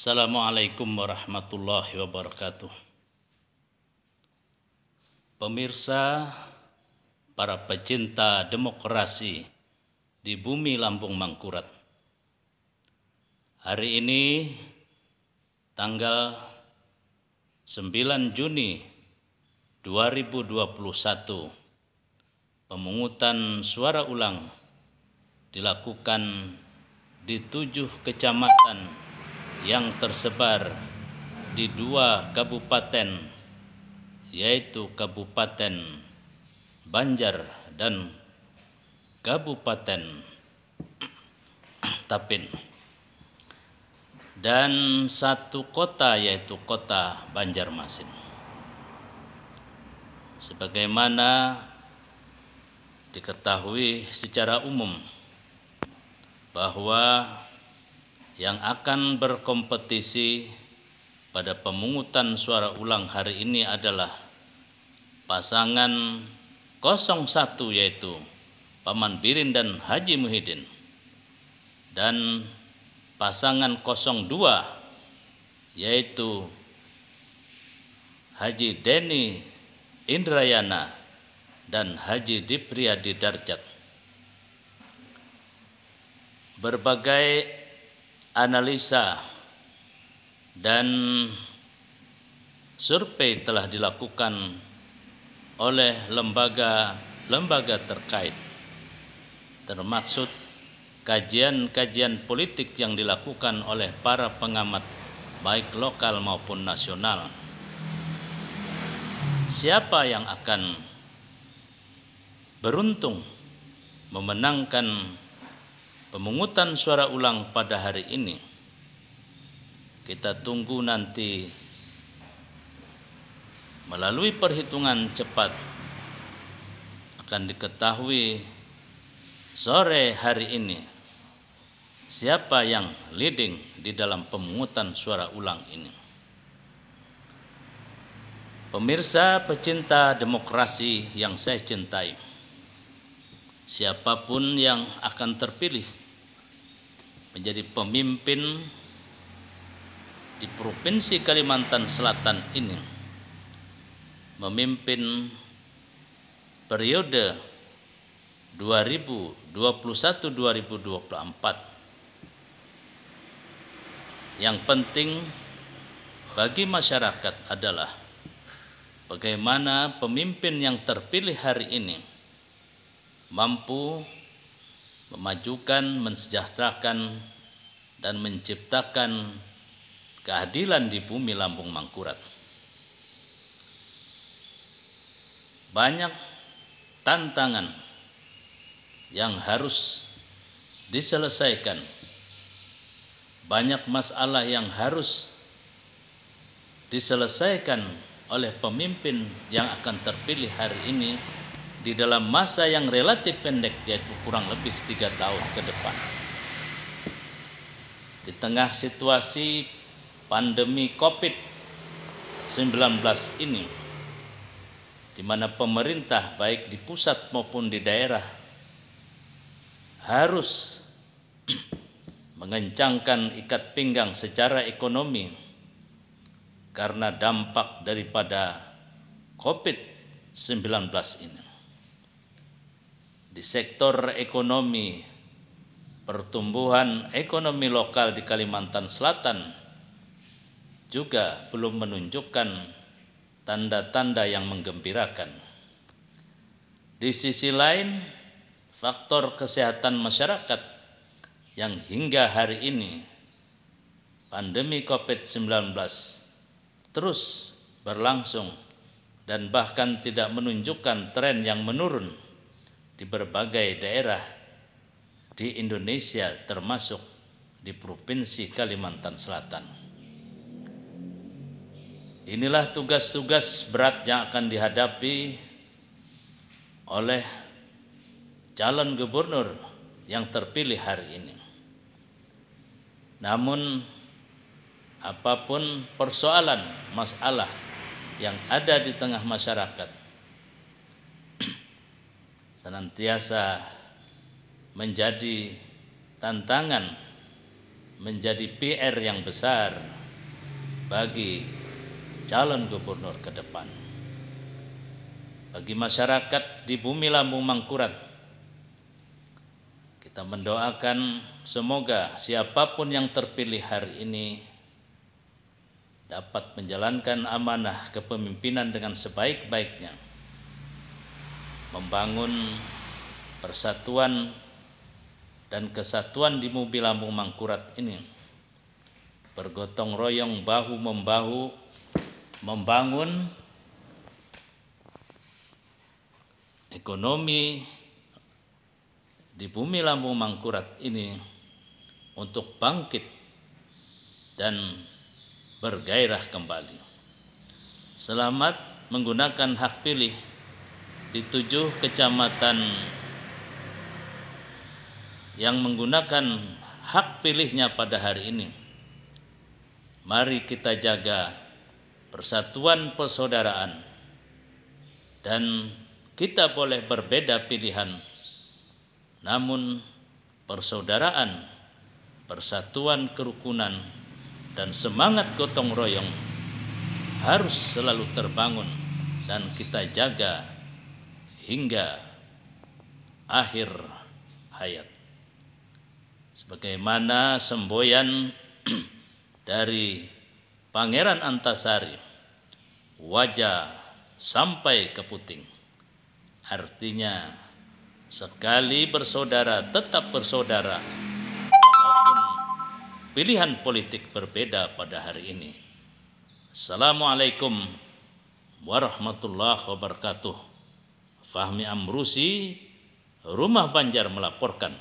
Assalamualaikum warahmatullahi wabarakatuh. Pemirsa, para pecinta demokrasi di bumi Lampung Mangkurat. Hari ini tanggal 9 Juni 2021 pemungutan suara ulang dilakukan di 7 kecamatan yang tersebar di 2 kabupaten, yaitu Kabupaten Banjar dan Kabupaten Tapin, dan 1 kota, yaitu Kota Banjarmasin. Sebagaimana diketahui secara umum bahwa yang akan berkompetisi pada pemungutan suara ulang hari ini adalah pasangan 01, yaitu Paman Birin dan Haji Muhyiddin, dan pasangan 02, yaitu Haji Deni Indrayana dan Haji Dipriyadi Darjat. Berbagai analisa dan survei telah dilakukan oleh lembaga terkait, termasuk kajian-kajian politik yang dilakukan oleh para pengamat baik lokal maupun nasional. Siapa yang akan beruntung memenangkan pemungutan suara ulang pada hari ini, kita tunggu nanti melalui perhitungan cepat. Akan diketahui sore hari ini siapa yang leading di dalam pemungutan suara ulang ini. Pemirsa pecinta demokrasi yang saya cintai, siapapun yang akan terpilih menjadi pemimpin di Provinsi Kalimantan Selatan ini, memimpin periode 2021-2024. Yang penting bagi masyarakat adalah bagaimana pemimpin yang terpilih hari ini mampu memajukan, mensejahterakan, dan menciptakan keadilan di bumi Lampung Mangkurat. Banyak tantangan yang harus diselesaikan, banyak masalah yang harus diselesaikan oleh pemimpin yang akan terpilih hari ini di dalam masa yang relatif pendek, yaitu kurang lebih 3 tahun ke depan. Di tengah situasi pandemi COVID-19 ini, di mana pemerintah baik di pusat maupun di daerah harus mengencangkan ikat pinggang secara ekonomi karena dampak daripada COVID-19 ini. Di sektor ekonomi, pertumbuhan ekonomi lokal di Kalimantan Selatan juga belum menunjukkan tanda-tanda yang menggembirakan. Di sisi lain, faktor kesehatan masyarakat yang hingga hari ini pandemi COVID-19 terus berlangsung dan bahkan tidak menunjukkan tren yang menurun di berbagai daerah di Indonesia, termasuk di Provinsi Kalimantan Selatan. Inilah tugas-tugas berat yang akan dihadapi oleh calon gubernur yang terpilih hari ini. Namun, apapun persoalan, masalah yang ada di tengah masyarakat, senantiasa menjadi tantangan menjadi PR yang besar bagi calon gubernur ke depan. Bagi masyarakat di bumi Lambung Mangkurat, kita mendoakan semoga siapapun yang terpilih hari ini dapat menjalankan amanah kepemimpinan dengan sebaik-baiknya, membangun persatuan dan kesatuan di bumi Lambung Mangkurat ini, bergotong royong bahu-membahu membangun ekonomi di bumi Lambung Mangkurat ini untuk bangkit dan bergairah kembali. Selamat menggunakan hak pilih di 7 kecamatan yang menggunakan hak pilihnya pada hari ini. Mari kita jaga persatuan persaudaraan, dan kita boleh berbeda pilihan, namun persaudaraan, persatuan, kerukunan, dan semangat gotong royong harus selalu terbangun dan kita jaga hingga akhir hayat. Sebagaimana semboyan dari Pangeran Antasari, wajah sampai ke puting. Artinya sekali bersaudara tetap bersaudara, walaupun pilihan politik berbeda pada hari ini. Assalamualaikum warahmatullahi wabarakatuh. Fahmi Amrusi, Rumah Banjar melaporkan.